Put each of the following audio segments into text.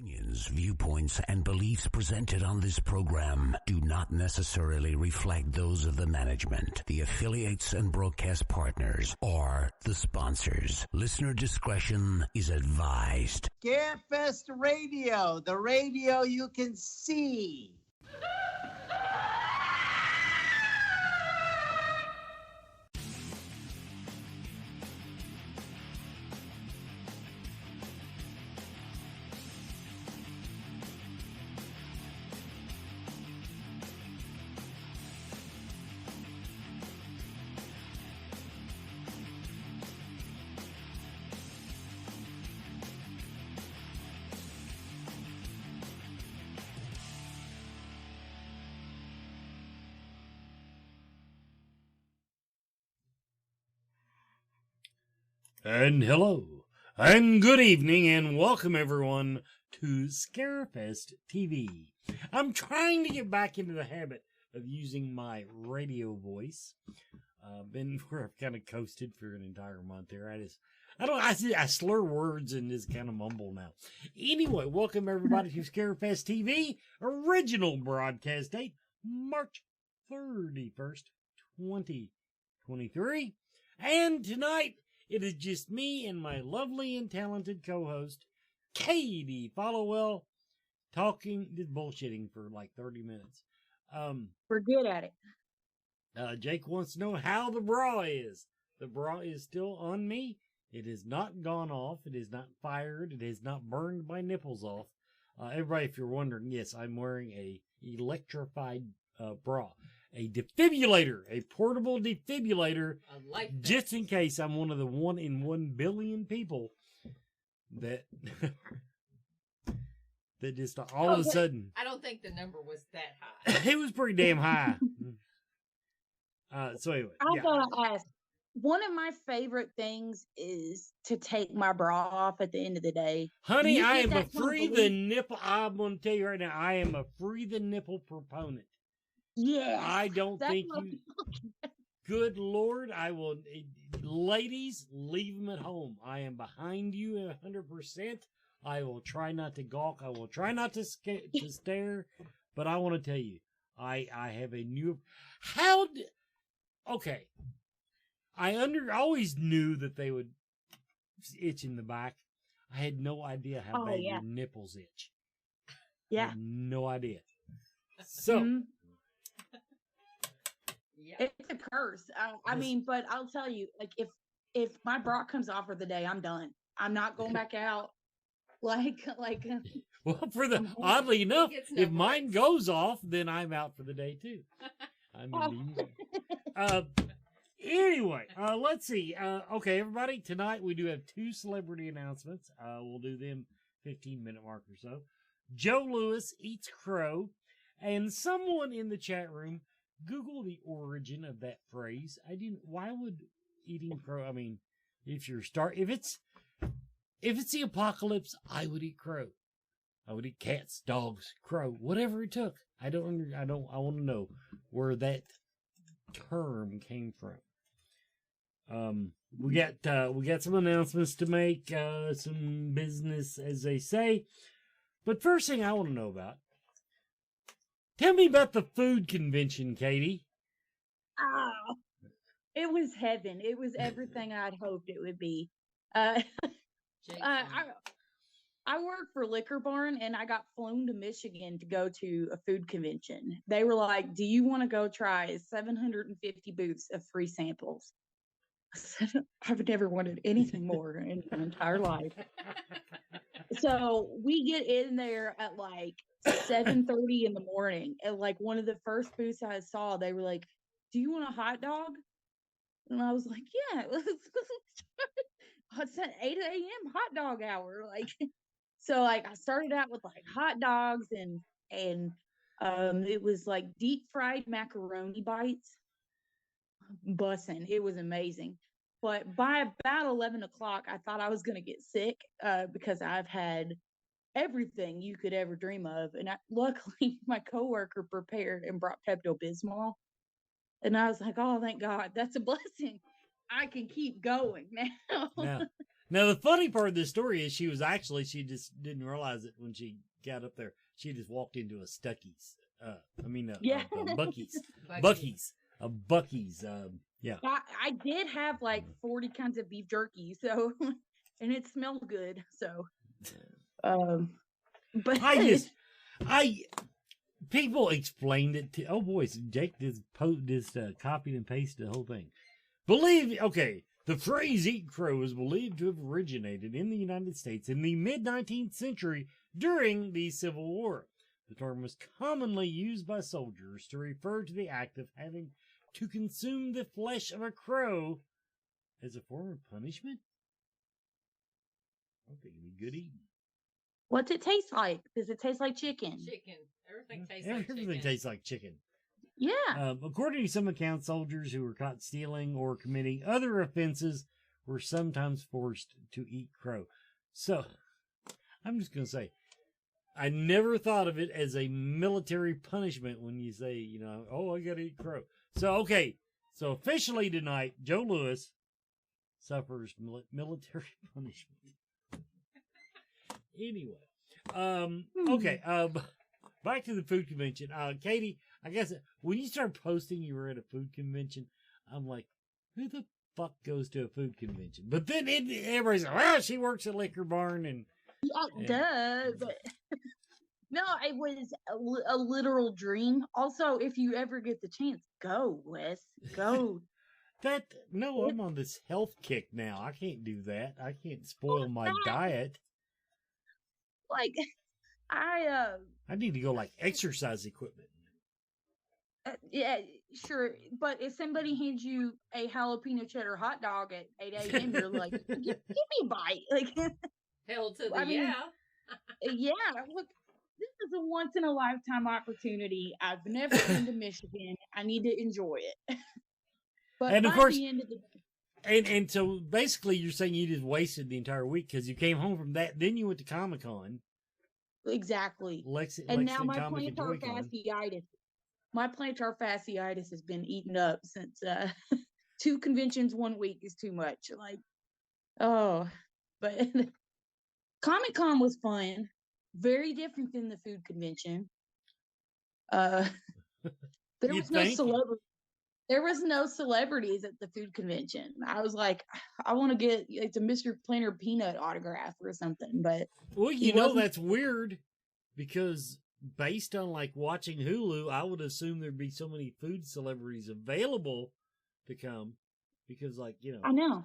Opinions, viewpoints, and beliefs presented on this program do not necessarily reflect those of the management, the affiliates and broadcast partners, or the sponsors. Listener discretion is advised. Scarefest Radio, the radio you can see. And hello, and good evening, and welcome everyone to Scarefest TV. I'm trying to get back into the habit of using my radio voice. Been where I've kind of coasted for an entire month here. I slur words and just kind of mumble now. Anyway, welcome everybody to Scarefest TV. Original broadcast date, March 31st, 2023. And tonight, it is just me and my lovely and talented co-host, Katie Followell, just bullshitting for like 30 minutes. We're good at it. Jake wants to know how the bra is. The bra is still on me. It has not gone off. It is not fired. It has not burned my nipples off. Everybody, if you're wondering, yes, I'm wearing a electrified bra. A defibrillator, a portable defibrillator, just in case I'm one of the 1 in 1 billion people that that just all of a sudden. I don't think the number was that high. It was pretty damn high. So anyway, I gotta ask. One of my favorite things is to take my bra off at the end of the day. Honey, I am a free the nipple. I'm going to tell you right now, I am a free the nipple proponent. Yeah, I don't think you. Good Lord, I will. Ladies, leave them at home. I am behind you 100%. I will try not to gawk. I will try not to stare. But I want to tell you, I have a new. Okay, I always knew that they would itch in the back. I had no idea how bad your nipples itch. Yeah, I had no idea. So. Mm-hmm. Yeah. It's a curse. I mean, but I'll tell you, like, if my bra comes off for the day, I'm done. I'm not going back out. Like. Well, oddly enough, if mine goes off, then I'm out for the day too. Anyway, let's see. Okay, everybody, tonight we do have 2 celebrity announcements. We'll do them 15-minute mark or so. Joe Lewis eats crow, and someone in the chat room. Google the origin of that phrase. Why would eating crow? I mean, if it's the apocalypse, I would eat crow. I would eat cats, dogs, crow, whatever it took. I want to know where that term came from. We got some announcements to make, some business, as they say. But first thing I want to know about. Tell me about the food convention, Katie. Oh, it was heaven. It was everything I'd hoped it would be. I work for Liquor Barn, and I got flown to Michigan to go to a food convention. They were like, do you want to go try 750 booths of free samples? I said, I've never wanted anything more in my entire life. So we get in there at like 7:30 in the morning, and like one of the first booths I saw, they were like, do you want a hot dog? And I was like, yeah, it's at 8 a.m. hot dog hour. Like, so like I started out with like hot dogs and it was like deep fried macaroni bites. Bussin'. It was amazing. But by about 11 o'clock, I thought I was going to get sick because I've had everything you could ever dream of. And luckily, my coworker prepared and brought Pepto-Bismol. And I was like, oh, thank God. That's a blessing. I can keep going now. Now, the funny part of this story is she just didn't realize it when she got up there. She just walked into a Stuckey's. Yeah. Bucky's. Buc-ee's. Bucky's. Yeah. I did have like 40 kinds of beef jerky, so and it smelled good. So, but people explained it to. Oh boys, Jake just copied and pasted the whole thing. The phrase "eat crow" is believed to have originated in the United States in the mid-19th century during the Civil War. The term was commonly used by soldiers to refer to the act of having to consume the flesh of a crow as a form of punishment. I think it'd be good eating. what's it taste like? Does it taste like chicken? Chicken. Everything tastes like chicken. Everything tastes like chicken. Yeah. According to some accounts, soldiers who were caught stealing or committing other offenses were sometimes forced to eat crow. So, I'm just going to say, I never thought of it as a military punishment when you say, I got to eat crow. So, okay. So, officially tonight, Joe Louis suffers military punishment. Anyway. Okay. Back to the food convention. Katie, I guess when you start posting you were at a food convention, I'm like, who the fuck goes to a food convention? But then everybody's like, well, she works at Liquor Barn and Duh. But no, it was a literal dream. Also, if you ever get the chance, go, Wes. Go. I'm on this health kick now. I can't do that. I can't spoil my diet. Like, I need to go like exercise equipment. Yeah, sure. But if somebody hands you a jalapeno cheddar hot dog at 8 a.m., you're like, give me a bite. Like, Hell to the I mean, yeah. yeah. Look, this is a once in a lifetime opportunity. I've never been to Michigan. I need to enjoy it. But And of by course, the end of the and so basically you're saying you just wasted the entire week because you came home from that, then you went to Comic-Con. exactly. And now my plantar fasciitis has been eaten up since 2 conventions 1 week is too much. Like, oh, but Comic-Con was fun. Very different than the food convention. There was no celebrity. There was no celebrities at the food convention. I was like, I want to get it's a Mr. Planner Peanut autograph or something. But that's weird because based on like watching Hulu, I would assume there'd be so many food celebrities available to come because I know.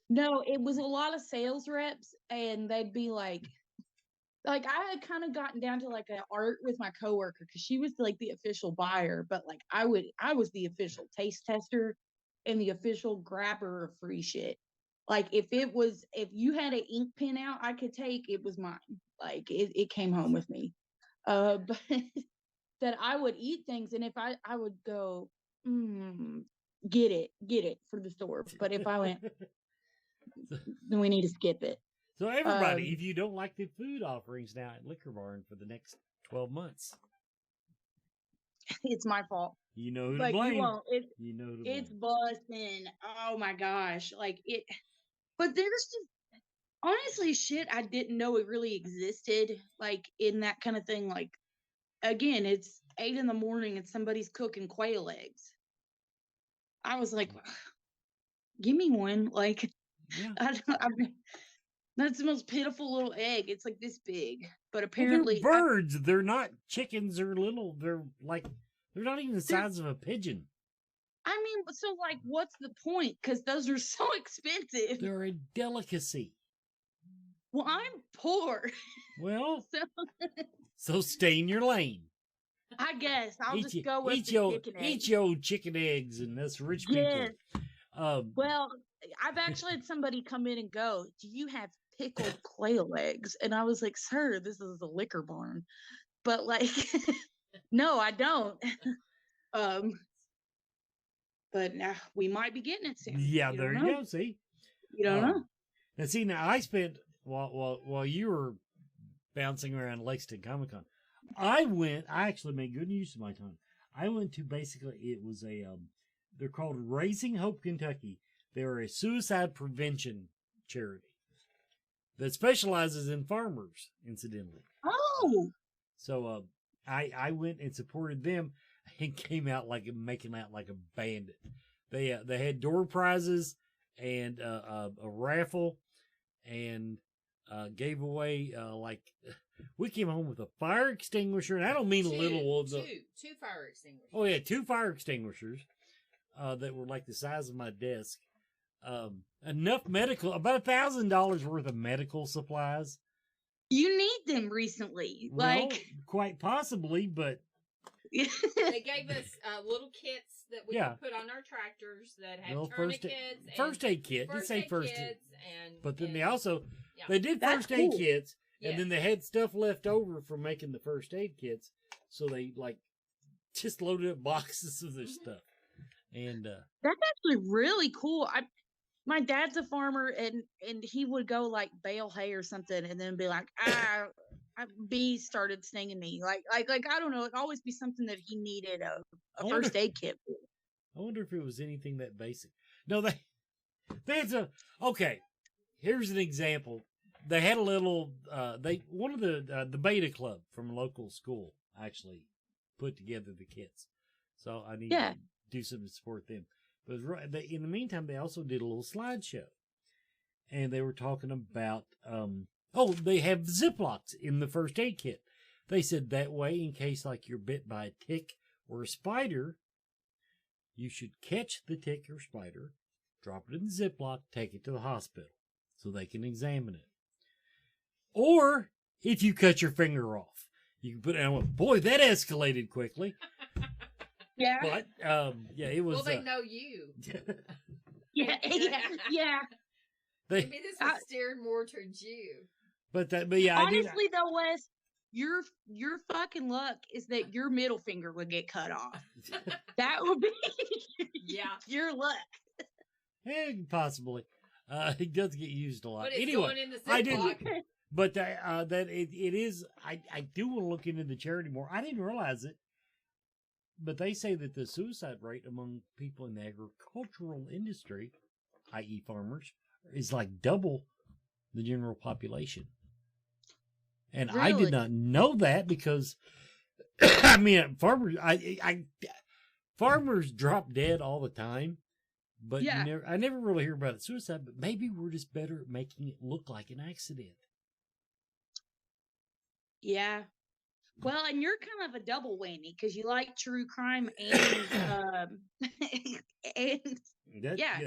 No, it was a lot of sales reps, and they'd be like I had kind of gotten down to like an art with my coworker because she was like the official buyer, but like I was the official taste tester and the official grabber of free shit. Like if you had an ink pen out I could take, it was mine. Like it came home with me. But that I would eat things, and if I would go, get it for the store. But if I went, then we need to skip it. So everybody, if you don't like the food offerings now at Liquor Barn for the next 12 months, it's my fault. You know who to blame. You won't. It's busting. Oh my gosh. Like it, but there's just honestly shit I didn't know it really existed. Like in that kind of thing. Like again, it's 8 a.m. and somebody's cooking quail eggs. I was like, give me one. Like, yeah. That's the most pitiful little egg. It's like this big, but apparently they're birds. They're not chickens. They're little. They're not even the size of a pigeon. I mean, so like, what's the point? Because those are so expensive. They're a delicacy. Well, I'm poor. Well, so stay in your lane. I guess I'll just go with chicken eggs. Eat your chicken eggs, and that's rich people. Yes. Well, I've actually had somebody come in and go, "Do you have pickled quail eggs?" And I was like, "Sir, this is a Liquor Barn," but like, no, I don't. But now we might be getting it soon. Yeah, there you go. See, you don't know. And see, now I spent while you were bouncing around Lexington Comic-Con, I actually made good use of my time. I went to it was they're called Raising Hope Kentucky. They're a suicide prevention charity that specializes in farmers, incidentally. Oh, So I went and supported them and came out making out like a bandit. They had door prizes and a raffle and gave away we came home with a fire extinguisher, and I don't mean a little one. Two fire extinguishers. Oh yeah, 2 fire extinguishers that were like the size of my desk. Enough about $1,000 worth of medical supplies. you need them recently. Well, quite possibly, but They gave us little kits that we Yeah. could put on our tractors that had Little tourniquets. first aid kit. You say first aid. kits and But then and, they also yeah. they did That's first aid cool. kits, and Yes. then they had stuff left over from making the first aid kits, so they just loaded up boxes of this stuff. And That's actually really cool. My dad's a farmer, and he would go like bale hay or something, and then be like, bees started stinging me. Like I don't know. It'd always be something that he needed a I wonder- first aid kit for. I wonder if it was anything that basic. No, there's okay. Here's an example. They had a little. One of the beta club from a local school actually put together the kits, so I need Yeah. to do something to support them. But in the meantime, they also did a little slideshow, and they were talking about they have Ziplocs in the first aid kit. They said that way, in case you're bit by a tick or a spider, you should catch the tick or spider, drop it in the Ziploc, take it to the hospital so they can examine it. Or if you cut your finger off, you can put it. And I went, boy, that escalated quickly. Yeah. But it was. Well, they know you. Yeah. Yeah. they, Maybe this was steered more towards you. but yeah, I did. Honestly, though, Wes, your fucking luck is that your middle finger would get cut off. That would be Yeah. your luck. Possibly. It does get used a lot. But it's Anyway, going in the I didn't. Ziploc. But that it is. I do want to look into the charity more. I didn't realize it. But they say that the suicide rate among people in the agricultural industry, i.e. farmers, is double the general population. And I Really? did not know that because, I mean, farmers drop dead all the time. But Yeah. I never really hear about suicide, but maybe we're just better at making it look like an accident. Yeah. Well, and you're kind of a double whammy because you like true crime and and Yeah.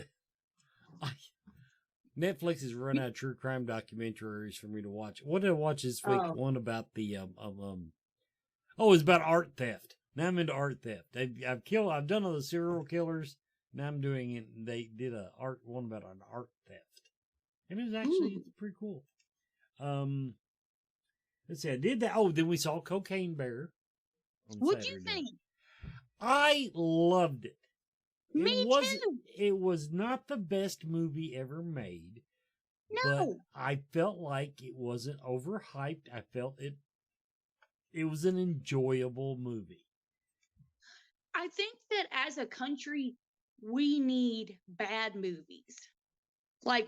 Netflix has run out of true crime documentaries for me to watch. What did I watch this week? Oh. One about the it's about art theft. Now I'm into art theft. I've done all the serial killers. Now I'm doing it. They did one about an art theft, and it was actually pretty cool. Let's see. I did that. Oh, then we saw Cocaine Bear. what'd you Saturday. think? I loved it. Me too. It was not the best movie ever made. But No. I felt like it wasn't overhyped. I felt it was an enjoyable movie. I think that as a country, we need bad movies.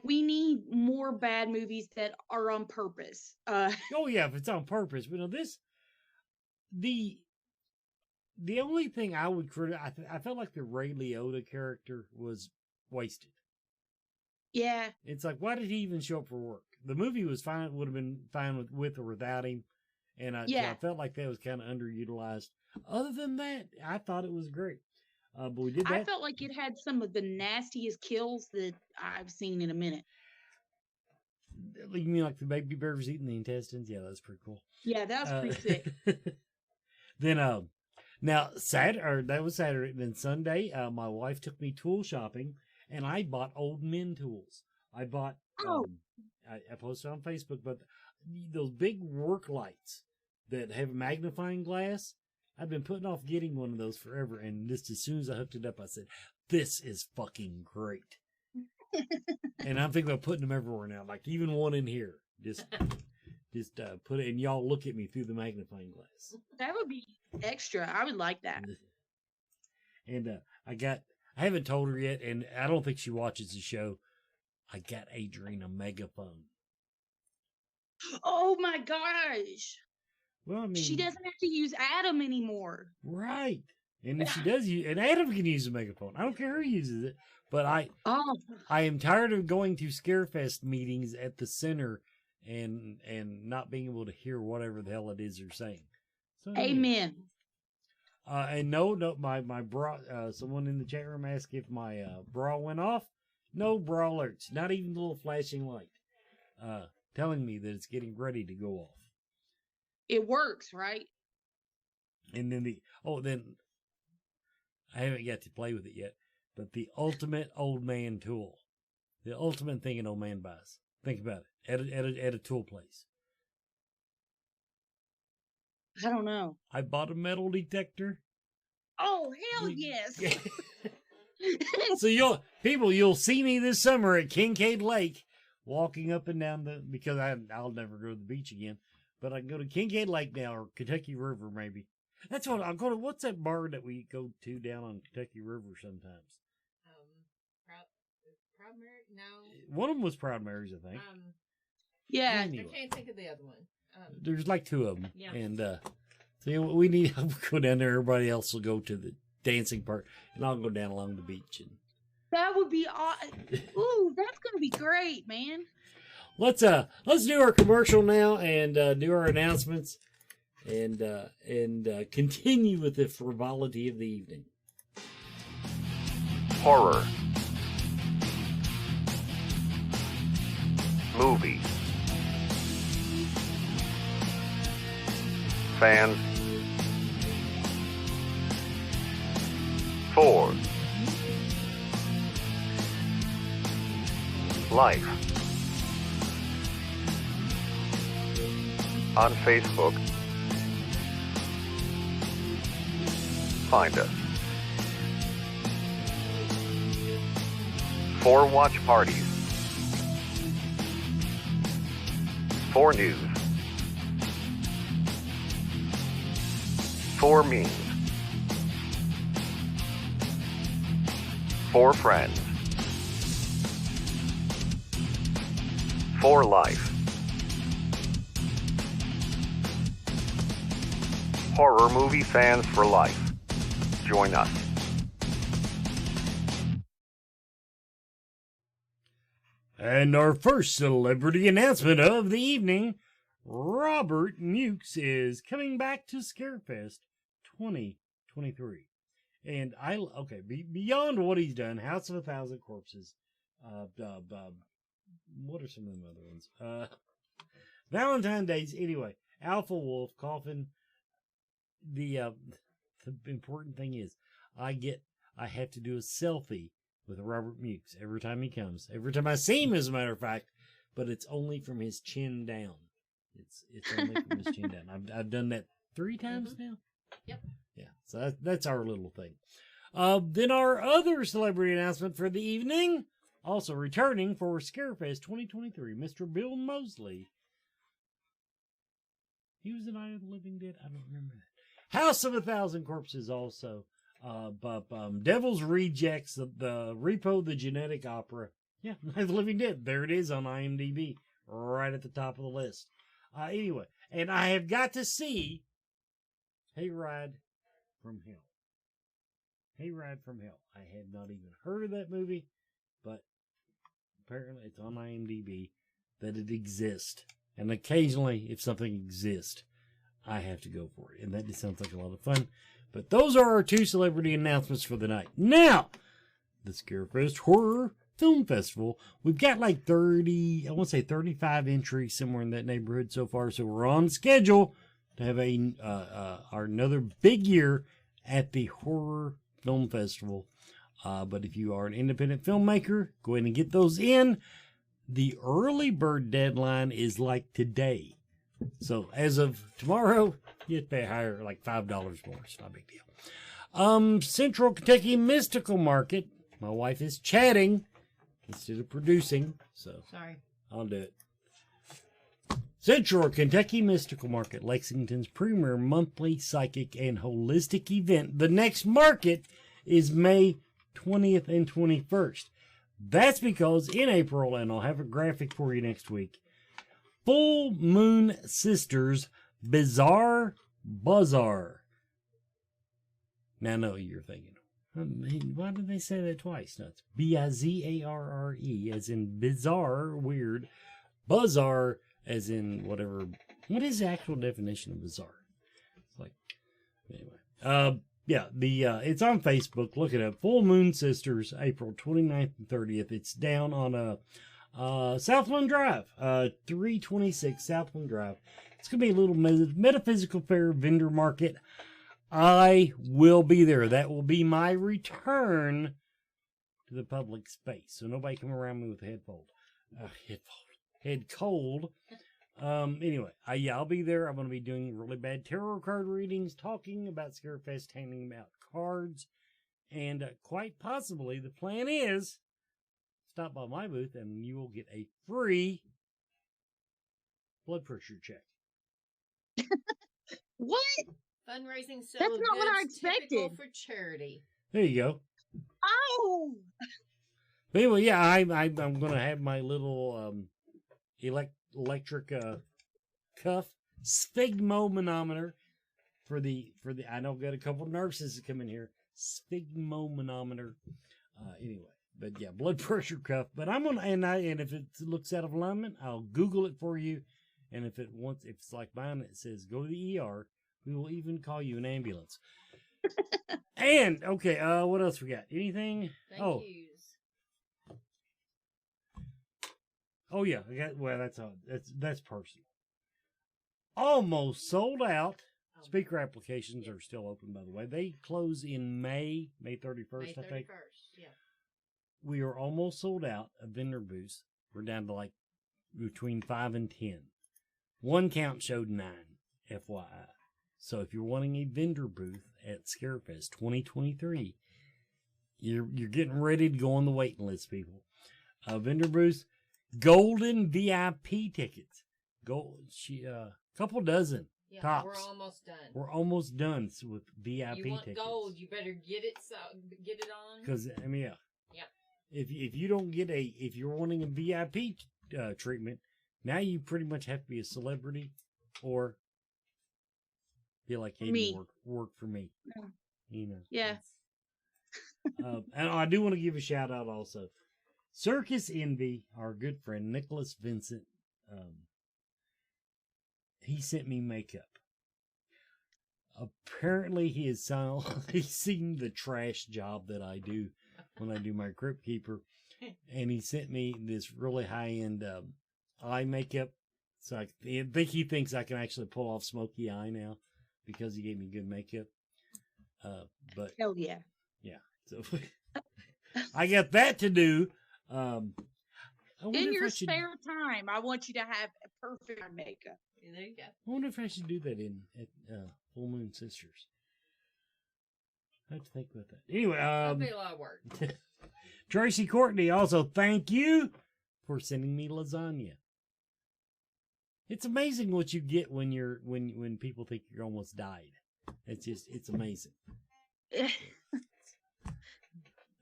We need more bad movies that are on purpose. Oh yeah, if it's on purpose. But no, the only thing I would criticize, I felt like the Ray Liotta character was wasted. Yeah. It's why did he even show up for work? The movie was fine, would have been fine with or without him. And so I felt like that was kind of underutilized. Other than that, I thought it was great. But we did that. I felt like it had some of the nastiest kills that I've seen in a minute. You mean like the baby bears eating the intestines? Yeah, that's pretty cool. Yeah, that was pretty sick. Then, now that was Saturday. Then Sunday, my wife took me tool shopping, and I bought old men tools. I bought. I posted on Facebook, but those big work lights that have a magnifying glass. I've been putting off getting one of those forever, and just as soon as I hooked it up, I said, "This is fucking great." And I'm thinking about putting them everywhere now, even one in here. Just put it, and y'all look at me through the magnifying glass. That would be extra. I would like that. And I haven't told her yet, and I don't think she watches the show. I got Adrian a megaphone. Oh my gosh. Well, I mean, She doesn't have to use Adam anymore. right. And if she does use, and Adam can use a megaphone. I don't care who uses it. But I am tired of going to Scarefest meetings at the center and not being able to hear whatever the hell it is they're saying. So, Amen. And no, my bra. Someone in the chat room asked if my bra went off. No bra alerts. Not even the little flashing light, telling me that it's getting ready to go off. It works, right? And then then I haven't got to play with it yet. But the ultimate old man tool, the ultimate thing an old man buys. Think about it at a tool place. I don't know. I bought a metal detector. Oh, hell yes. So you'll see me this summer at Kincaid Lake walking up and down because I'll never go to the beach again, but I can go to Kincaid Lake now or Kentucky River maybe. That's what I'll go to. What's that bar that we go to down on Kentucky River sometimes? Proud Mary? No. One of them was Proud Mary's, I think. Yeah. Anyway. I can't think of the other one. There's like two of them. Yeah. And so we need to go down there. Everybody else will go to the dancing part, and I'll go down along the beach. And that would be ooh, that's gonna be great, man. Let's do our commercial now and do our announcements and continue with the frivolity of the evening. Horror. Movie. Fans. 4. Life. On Facebook. Find us. 4 watch parties. 4 news. 4 memes. 4 friends. 4 life. Horror movie fans for life. Join us. And our first celebrity announcement of the evening, Robert Mukes is coming back to Scarefest 2023. And beyond what he's done, House of a Thousand Corpses, what are some of them other ones? Valentine's Days, anyway, Alpha Wolf, Coffin. The important thing is, I have to do a selfie with Robert Mukes every time he comes. Every time I see him, as a matter of fact, but it's only from his chin down. It's only from his chin down. I've done that 3 times now. Yep. Yeah, so that's our little thing. Then our other celebrity announcement for the evening, also returning for Scarefest 2023, Mr. Bill Moseley. He was in Night of the Living Dead. I don't remember that. House of a Thousand Corpses also. Devil's Rejects, the Repo, the Genetic Opera. Yeah, Night of the Living Dead. There it is on IMDb, right at the top of the list. Anyway, and I have got to see Hayride from Hell. Hayride from Hell. I had not even heard of that movie, but apparently it's on IMDb that it exists. And occasionally, if something exists, I have to go for it. And that just sounds like a lot of fun. But those are our 2 celebrity announcements for the night. Now, the Scarefest Horror Film Festival. We've got like 35 entries, somewhere in that neighborhood so far. So we're on schedule to have our another big year at the Horror Film Festival. But if you are an independent filmmaker, go ahead and get those in. The early bird deadline is like today. So as of tomorrow, you have to pay higher, like $5 more. It's not a big deal. Central Kentucky Mystical Market. My wife is chatting instead of producing, so Sorry. I'll do it. Central Kentucky Mystical Market, Lexington's premier monthly psychic and holistic event. The next market is May 20th and 21st. That's because in April, and I'll have a graphic for you next week, Full Moon Sisters Bizarre Bazaar. Now, I know what you're thinking. Why did they say that twice? No, it's Bizarre, as in bizarre, weird. Bazaar, as in whatever. What is the actual definition of bizarre? It's like, anyway. It's on Facebook. Look it up. Full Moon Sisters, April 29th and 30th. It's down on Southland Drive, 326 Southland Drive. It's going to be a little metaphysical fair vendor market. I will be there. That will be my return to the public space. So nobody come around me with a head cold. Anyway, I'll be there. I'm going to be doing really bad tarot card readings, talking about Scarefest, handing out cards, and quite possibly the plan is stop by my booth and you will get a free blood pressure check. What? Fundraising so That's not what I goods, typical expected. for charity. There you go. Oh! But anyway, yeah, I'm going to have my little electric cuff sphygmomanometer for the I know I've got a couple of nurses that come in here. Sphygmomanometer. Anyway, but yeah, blood pressure cuff. But I'm gonna and if it looks out of alignment, I'll Google it for you. And if it's like mine, it says go to the ER. We will even call you an ambulance. And okay, what else we got? Anything? Thank yous. Oh yeah, that's personal. Almost sold out. Speaker applications are still open, by the way. They close in May 31st, I think. Yeah. We are almost sold out of vendor booths. We're down to like between 5 and 10. One count showed 9, FYI. So if you're wanting a vendor booth at Scarefest 2023, you're getting ready to go on the waiting list, people. Vendor booths, golden VIP tickets. Couple dozen. Yeah, tops. we're almost done. We're almost done with VIP You want tickets. gold, you better get it on. Because I mean, yeah. Yep. If you don't get if you're wanting a VIP treatment, now you pretty much have to be a celebrity or be like Katie, work for me. You know. Yeah. And I do want to give a shout out also. Circus Envy, our good friend Nicholas Vincent, he sent me makeup. Apparently he's seen the trash job that I do when I do my Crypt Keeper, and he sent me this really high-end eye makeup. So I think he thinks I can actually pull off smoky eye now because he gave me good makeup. But hell yeah. Yeah. So I got that to do. In your spare time, I want you to have a perfect makeup. There you go. I wonder if I should do that at Full Moon Sisters. I have to think about that. Anyway, That'll be a lot of work. Tracy Courtney, also thank you for sending me lasagna. It's amazing what you get when people think you're almost died. It's amazing.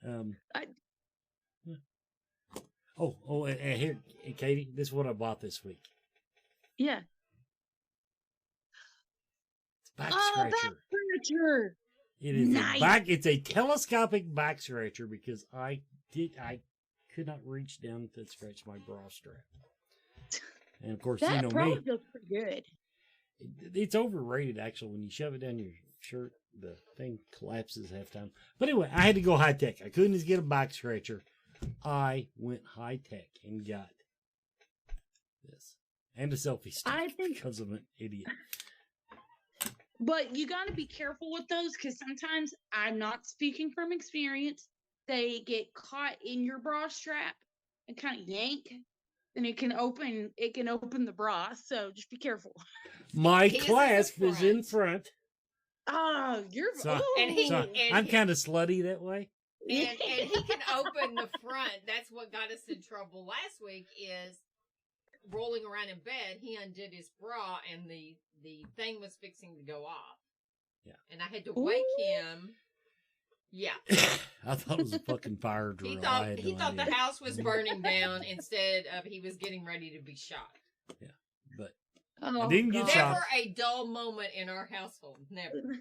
And here, Katie, this is what I bought this week. Yeah. Back scratcher. Back scratcher. It is nice. It's a telescopic back scratcher because I could not reach down to scratch my bra strap. And of course, that you know probably me. feels pretty good. It's overrated actually. When you shove it down your shirt, the thing collapses half time. But anyway, I had to go high tech. I couldn't just get a back scratcher. I went high tech and got this and a selfie stick because I'm an idiot. But you got to be careful with those because sometimes, I'm not speaking from experience, they get caught in your bra strap and kind of yank, and it can open the bra. So just be careful. My clasp is in front. Oh, you're so I'm kind of slutty that way. And he can open the front. That's what got us in trouble last week is rolling around in bed. He undid his bra and the thing was fixing to go off. Yeah. And I had to wake him Yeah. I thought it was a fucking fire drill. He thought the house was burning down instead of he was getting ready to be shot. Yeah, but Oh, I didn't get God. shot. Never a dull moment in our household. Never.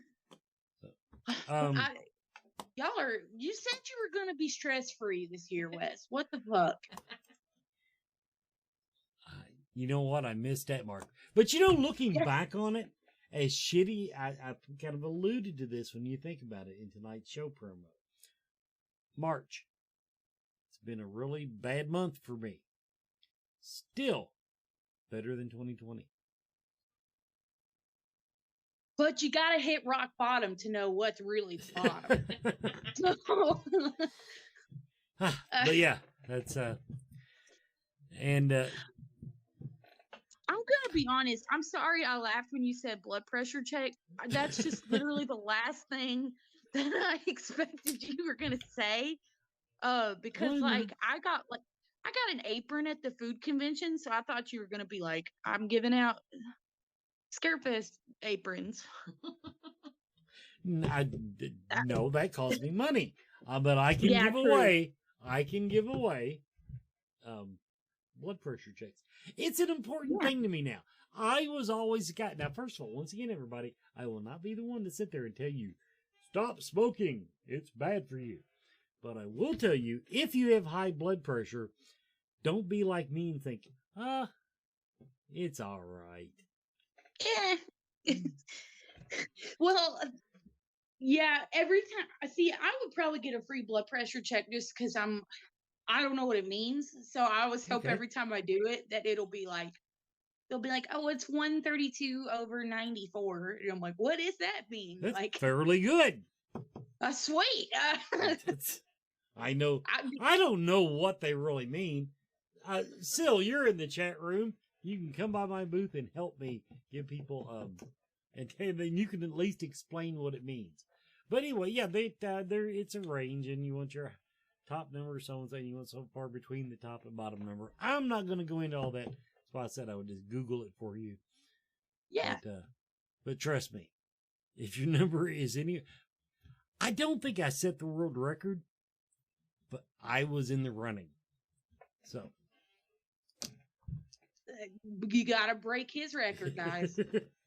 You said you were going to be stress free this year, Wes. What the fuck? You know what? I missed that mark. But looking back on it, as shitty, I kind of alluded to this when you think about it in tonight's show promo. March. It's been a really bad month for me. Still better than 2020. But you got to hit rock bottom to know what's really the bottom. But yeah, that's and I'm going to be honest. I'm sorry I laughed when you said blood pressure check. That's just literally the last thing that I expected you were going to say. Because I got an apron at the food convention, so I thought you were going to be like, I'm giving out Scarefest aprons. No, that costs me money. But I can give away blood pressure checks. It's an important thing to me now. I was always a guy. Now, first of all, once again, everybody, I will not be the one to sit there and tell you, stop smoking. It's bad for you. But I will tell you, if you have high blood pressure, don't be like me and think, it's all right. Yeah. Well, yeah, every time I would probably get a free blood pressure check just because I don't know what it means. So I always hope every time I do it that they'll be like, oh, it's 132/94. And I'm like, what does that mean? That's like fairly good. Sweet. I know. I don't know what they really mean. Sil, you're in the chat room. You can come by my booth and help me give people, and then you can at least explain what it means. But anyway, yeah, it's a range, and you want your top number, so and so, you want so far between the top and bottom number. I'm not going to go into all that. That's why I said I would just Google it for you. Yeah. But trust me, if your number is I don't think I set the world record, but I was in the running. So. You gotta break his record, guys.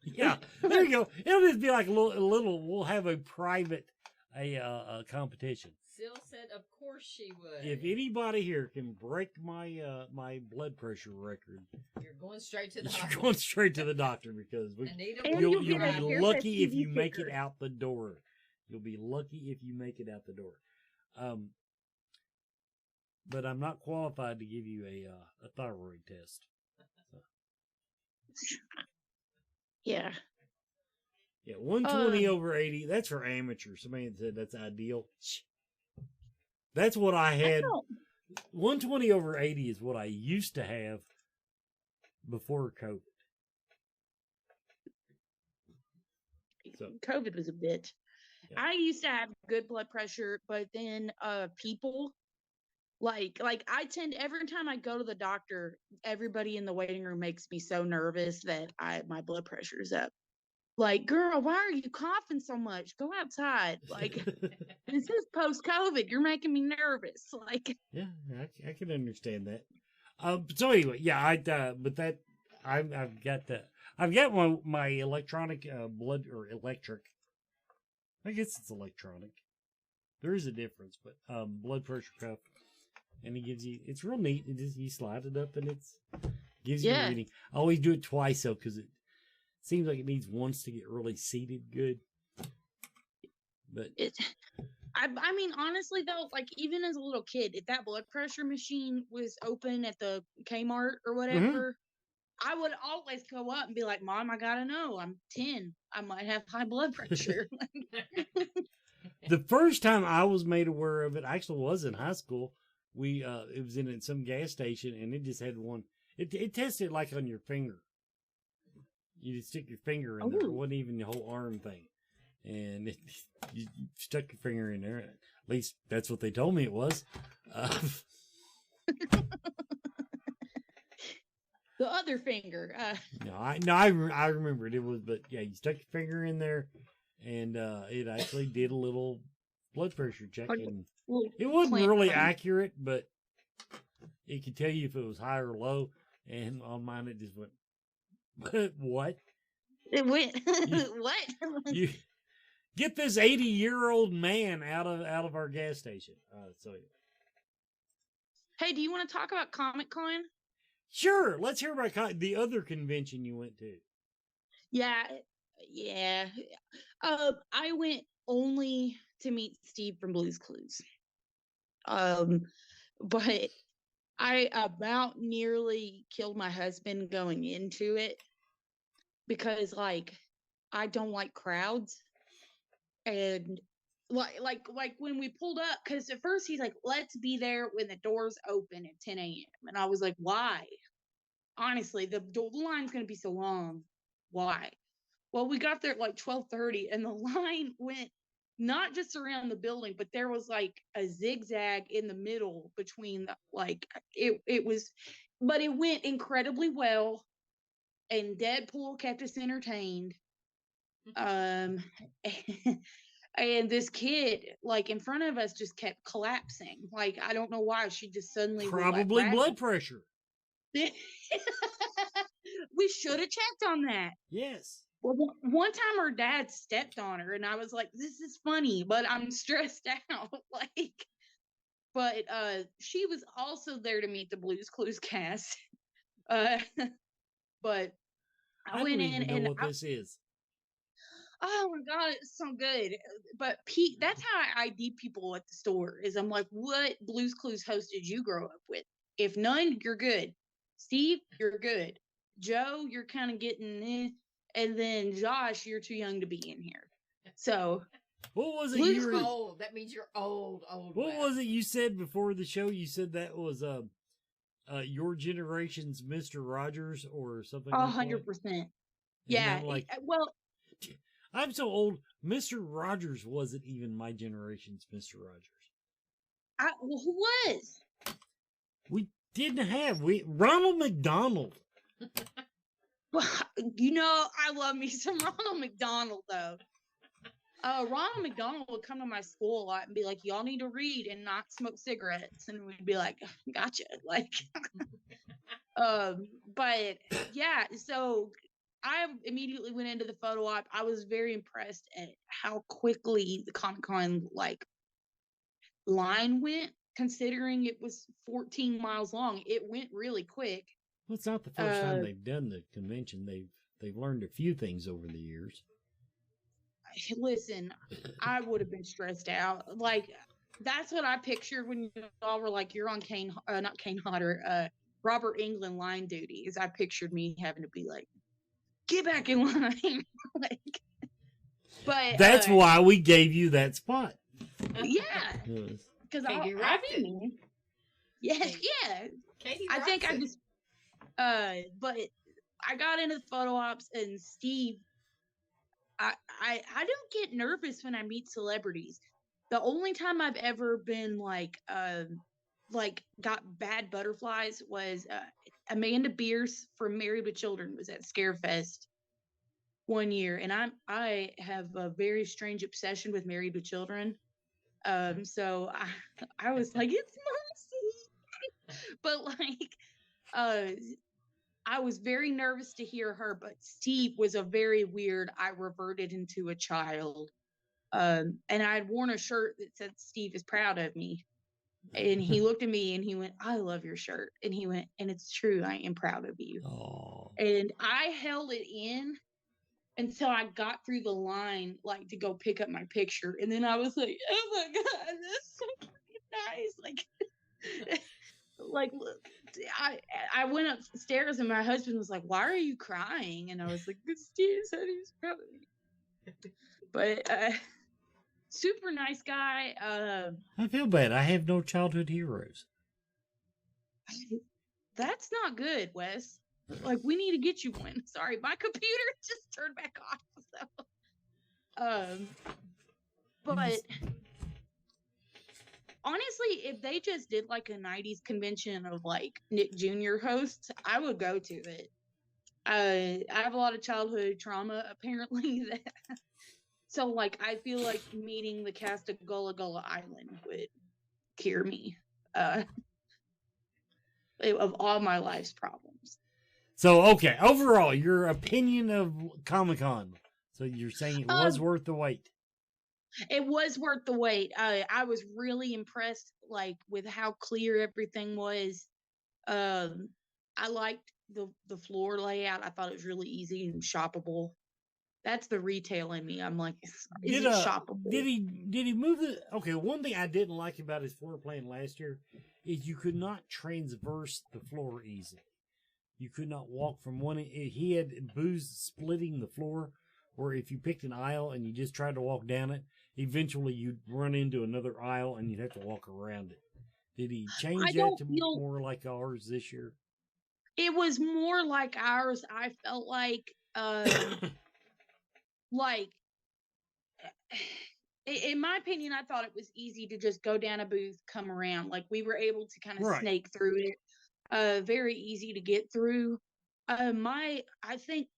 Yeah, there you go. It'll just be like a little. We'll have a private a competition. Sil said, "Of course she would." If anybody here can break my my blood pressure record, you're going straight to the doctor. You're going straight to the doctor because you'll be lucky if you make it out the door. You'll be lucky if you make it out the door. But I'm not qualified to give you a thyroid test. Yeah. Yeah, 120/80. That's for amateurs. Somebody said that's ideal. That's what I had. 120/80 is what I used to have before COVID. So COVID was a bitch. Yeah. I used to have good blood pressure, but then people like I tend every time I go to the doctor, everybody in the waiting room makes me so nervous that my blood pressure is up. Like, girl, why are you coughing so much? Go outside. Like, this is post-COVID. You're making me nervous. Like, yeah, I can understand that. So anyway, yeah, I've got my electronic blood or electric. I guess it's electronic. There is a difference, but blood pressure cuff. And it gives you, it's real neat. You slide it up and gives you a reading. I always do it twice though, because it seems like it needs once to get really seated good. But I mean, honestly though, like even as a little kid, if that blood pressure machine was open at the Kmart or whatever, I would always go up and be like, Mom, I gotta know, I'm 10. I might have high blood pressure. The first time I was made aware of it actually was in high school. It was in some gas station, and it just had one. It tested like on your finger. You just stick your finger in there. It wasn't even the whole arm thing, and you stuck your finger in there. At least that's what they told me it was. The other finger. I remembered it was, but yeah, you stuck your finger in there, and it actually did a little blood pressure check, Like, and little it wasn't plant really thing. accurate, but it could tell you if it was high or low. And on mine, it just went, what? It went, You- what? You get this 80-year-old man out of our gas station. So Hey, do you want to talk about Comic Con? sure, let's hear about the other convention you went to. Yeah, yeah. I went only to meet Steve from Blue's Clues. But I about nearly killed my husband going into it because, like, I don't like crowds, and like when we pulled up, because at first he's like, "Let's be there when the doors open at 10 a.m." and I was like, "Why? Honestly, the line's gonna be so long. Why?" Well, we got there at like 12:30, and the line went not just around the building, but there was like a zigzag in the middle between the, like, it was, but it went incredibly well, and Deadpool kept us entertained. Um, and this kid, like, in front of us, just kept collapsing. Like, I don't know why. She just suddenly was, like, Probably blood ragdoll. pressure. We should have checked on that. Yes. Well, one time her dad stepped on her, and I was like, "This is funny, but I'm stressed out." Like, but she was also there to meet the Blue's Clues cast. Uh, but I I went don't in even know and what this is. oh my god, it's so good. But Pete, that's how I ID people at the store. Is I'm like, "What Blue's Clues host did you grow up with? If none, you're good. Steve, you're good. Joe, you're kind of getting eh. And then Josh, you're too young to be in here." So What was it Blue's you You're were? old. That means you're old. What Wes. was it you said before the show? You said that was your generation's Mr. Rogers or something like that. 100%. Yeah. Like, Well, I'm so old. Mr. Rogers wasn't even my generation's Mr. Rogers. well, who was? We didn't have Ronald McDonald. Well, I love me some Ronald McDonald though. Ronald McDonald would come to my school a lot and be like, "Y'all need to read and not smoke cigarettes," and we'd be like, "Gotcha." Like, but yeah, so I immediately went into the photo op. I was very impressed at how quickly the Comic-Con like line went, considering it was 14 miles long. It went really quick. Well, it's not the first time they've done the convention. They've learned a few things over the years. Listen, I would have been stressed out. Like, that's what I pictured when y'all were like, "You're on not Kane Hodder, Robert Englund line duty." Is I pictured me having to be like, "Get back in line." Like, but That's why we gave you that spot. yeah, Yes. because Katie I'll rocked be it. mean. Yes, yeah. Katie I think rocks I it. just but I got into the photo ops, and Steve, I don't get nervous when I meet celebrities. The only time I've ever been like got bad butterflies was Amanda Bierce from Married with Children was at Scarefest one year, and I have a very strange obsession with Married with Children. So I was like, "It's Mercy," but like I was very nervous to hear her, but Steve was a very weird, I reverted into a child. And I'd worn a shirt that said, "Steve is proud of me." And he looked at me and he went, "I love your shirt." And he went, "And it's true, I am proud of you." Oh. And I held it in until I got through the line, like, to go pick up my picture. And then I was like, "Oh my God, that's so nice." Like, look, I went upstairs and my husband was like, "Why are you crying?" And I was like, "Because Steve said he's proud of me." But super nice guy. I feel bad. I have no childhood heroes. That's not good, Wes. Like, we need to get you one. Sorry, my computer just turned back off. So, but honestly, if they just did like a 90s convention of like Nick Jr. hosts, I would go to it. I have a lot of childhood trauma, apparently, that So, like, I feel like meeting the cast of Gullah Gullah Island would cure me of all my life's problems. So, okay, overall, your opinion of Comic-Con. So you're saying it was worth the wait. It was worth the wait. I was really impressed, like, with how clear everything was. I liked the floor layout. I thought it was really easy and shoppable. That's the retail in me. I'm like, is it shoppable? Did he move the? Okay, one thing I didn't like about his floor plan last year is you could not transverse the floor easily. You could not walk from one. He had booths splitting the floor, where if you picked an aisle and you just tried to walk down it, eventually you'd run into another aisle and you'd have to walk around it. Did he change that to more like ours this year? It was more like ours. I felt like, like, in my opinion, I thought it was easy to just go down a booth, come around. Like, we were able to kind of snake through it. Very easy to get through. I think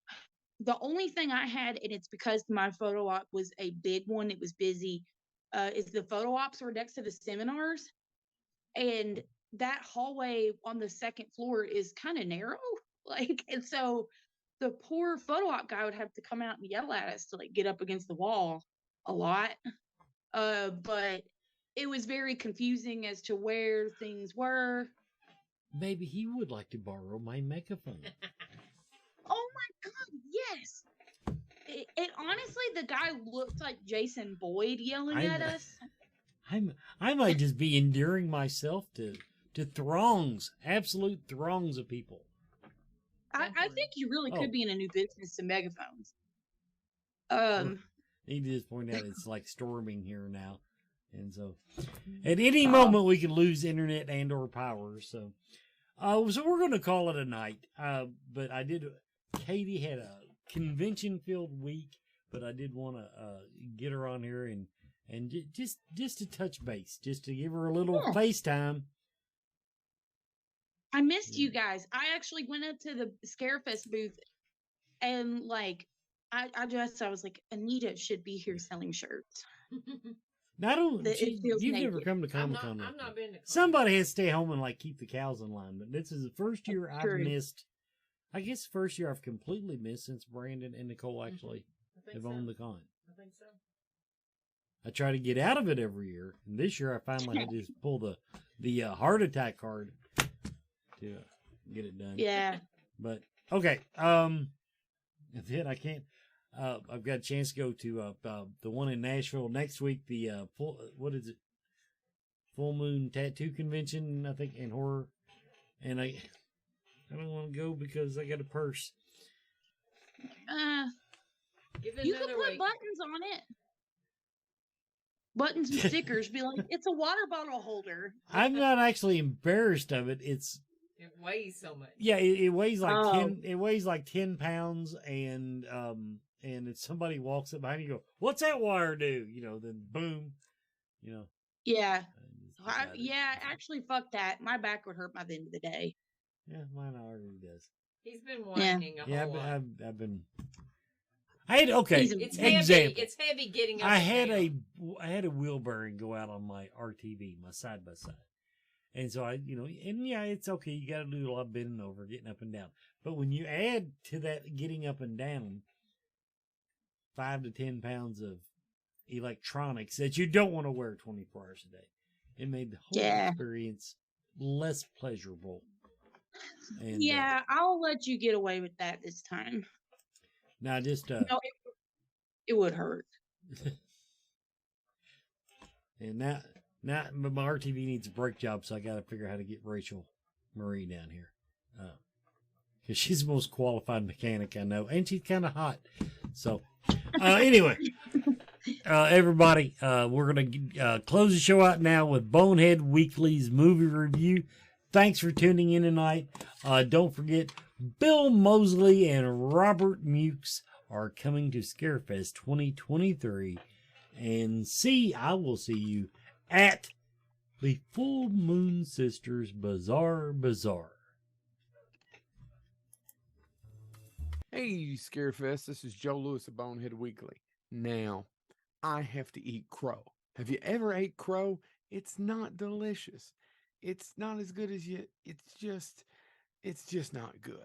the only thing I had, and it's because my photo op was a big one, it was busy, is the photo ops were next to the seminars. And that hallway on the second floor is kind of narrow. Like, and so the poor photo op guy would have to come out and yell at us to, like, get up against the wall a lot. But it was very confusing as to where things were. Maybe he would like to borrow my megaphone. Oh my God, yes. It honestly, the guy looked like Jason Boyd yelling at us. I might just be endearing myself to throngs, absolute throngs of people. I think you really could be in a new business to megaphones. Need to just point out it's like storming here now, and so at any moment we could lose internet and or power. So we're going to call it a night. But Katie had a convention-filled week, but I did want to get her on here and just to touch base, just to give her a little FaceTime. I missed you guys. I actually went up to the Scarefest booth and, like, I was like, Anita should be here selling shirts. You've never come to Comic-Con. I'm not been to Comic-Con. Somebody has to stay home and, like, keep the cows in line. But this is the first year I've missed. I guess the first year I've completely missed since Brandon and Nicole actually have owned the con. I think so. I try to get out of it every year, and this year I finally had to just pull the heart attack card to get it done. Yeah. But okay, then I can't. I've got a chance to go to the one in Nashville next week. The Full Moon Tattoo Convention, I think, in horror, and I don't want to go because I got a purse. You could put buttons on it. Buttons and stickers. Be like, it's a water bottle holder. I'm not actually embarrassed of it. It weighs so much. Yeah, it weighs like 10. It weighs like 10 pounds, and if somebody walks up behind you, go, "What's that wire do?" Then boom, Yeah. Actually, fuck that. My back would hurt by the end of the day. Yeah, mine already does. He's been whining a whole lot. I've been. It's heavy. It's heavy getting up. I had a wheel bearing go out on my RTV, my side by side, and so it's okay. You got to do a lot of bending over, getting up and down. But when you add to that getting up and down 5 to 10 pounds of electronics that you don't want to wear 24 hours a day, it made the whole experience less pleasurable. And, I'll let you get away with that this time. Now, just it would hurt. And now, but my RTV needs a brake job, so I got to figure out how to get Rachel Marie down here, because she's the most qualified mechanic I know, and she's kind of hot. So, anyway, everybody, we're gonna close the show out now with Bonehead Weekly's movie review. Thanks for tuning in tonight. Don't forget, Bill Moseley and Robert Mukes are coming to Scarefest 2023. And I will see you at the Full Moon Sisters Bazaar. Hey, Scarefest. This is Joe Lewis of Bonehead Weekly. Now, I have to eat crow. Have you ever ate crow? It's not delicious. It's not as good as it's just not good.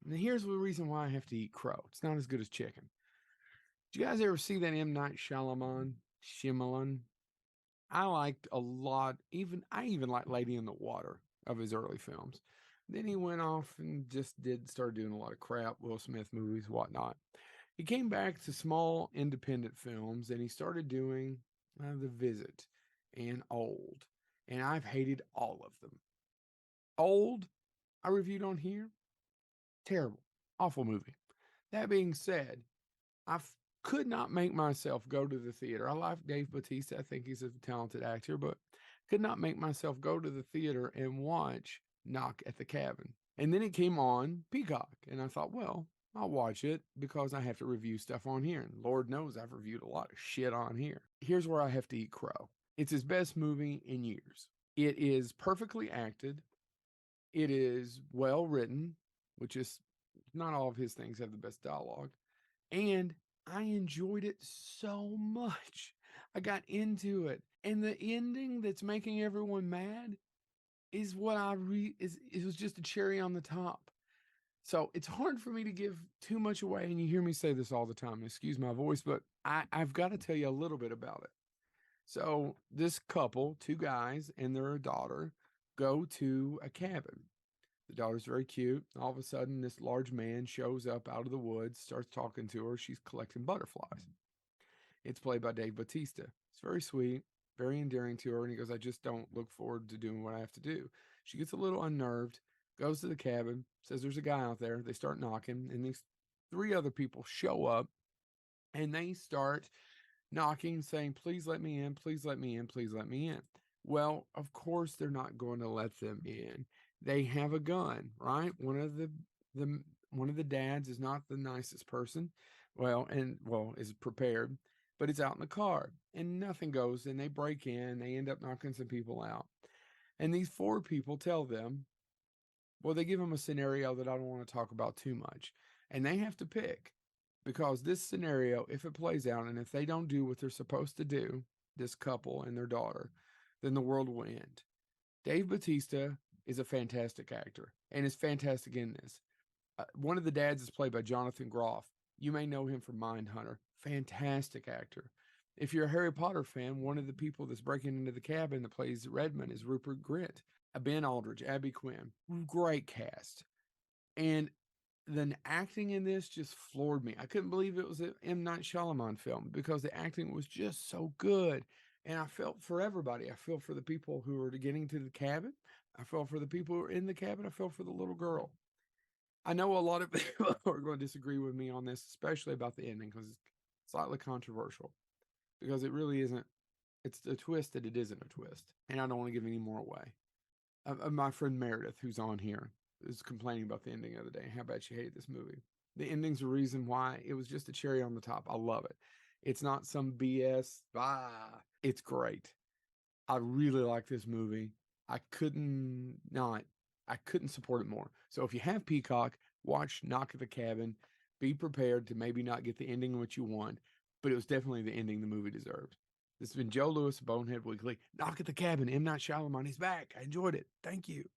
And here's the reason why I have to eat crow. It's not as good as chicken. Did you guys ever see that M. Night Shyamalan? I liked a lot. I even liked Lady in the Water of his early films. Then he went off and started doing a lot of crap, Will Smith movies, whatnot. He came back to small independent films and he started doing The Visit and Old. And I've hated all of them. Old, I reviewed on here. Terrible. Awful movie. That being said, could not make myself go to the theater. I like Dave Bautista. I think he's a talented actor, but could not make myself go to the theater and watch Knock at the Cabin. And then it came on Peacock. And I thought, well, I'll watch it because I have to review stuff on here. And Lord knows I've reviewed a lot of shit on here. Here's where I have to eat crow. It's his best movie in years. It is perfectly acted. It is well written, which is not all of his things have the best dialogue. And I enjoyed it so much. I got into it. And the ending that's making everyone mad is what it was just a cherry on the top. So it's hard for me to give too much away. And you hear me say this all the time. Excuse my voice, but I've got to tell you a little bit about it. So this couple, two guys and their daughter, go to a cabin. The daughter's very cute. All of a sudden, this large man shows up out of the woods, starts talking to her. She's collecting butterflies. It's played by Dave Bautista. It's very sweet, very endearing to her. And he goes, I just don't look forward to doing what I have to do. She gets a little unnerved, goes to the cabin, says there's a guy out there. They start knocking, and these three other people show up, and they start knocking, saying, please let me in, please let me in, please let me in. Well, of course they're not going to let them in. They have a gun, right? One of the dads is not the nicest person. Is prepared, but it's out in the car and nothing goes. And they break in, they end up knocking some people out. And these four people tell them, well, they give them a scenario that I don't want to talk about too much. And they have to pick, because this scenario, if it plays out and if they don't do what they're supposed to do, this couple and their daughter, then the world will end. Dave Bautista is a fantastic actor and is fantastic in this. One of the dads is played by Jonathan Groff. You may know him from Mindhunter. Fantastic actor. If you're a Harry Potter fan, one of the people that's breaking into the cabin that plays Redmond is Rupert Grint. Ben Aldridge, Abby Quinn. Great cast. And the acting in this just floored me. I couldn't believe it was an M. Night Shyamalan film because the acting was just so good. And I felt for everybody. I felt for the people who were getting to the cabin. I felt for the people who were in the cabin. I felt for the little girl. I know a lot of people are going to disagree with me on this, especially about the ending, because it's slightly controversial. Because it really isn't. It's a twist that it isn't a twist. And I don't want to give any more away. My friend Meredith, who's on here, is complaining about the ending the other day. How bad she hated this movie. The ending's the reason why. It was just a cherry on the top. I love it. It's not some BS. It's great. I really like this movie. I couldn't support it more. So if you have Peacock, watch Knock at the Cabin. Be prepared to maybe not get the ending what you want, but it was definitely the ending the movie deserved. This has been Joe Lewis, Bonehead Weekly. Knock at the Cabin. M. Night Shyamalan. He's back. I enjoyed it. Thank you.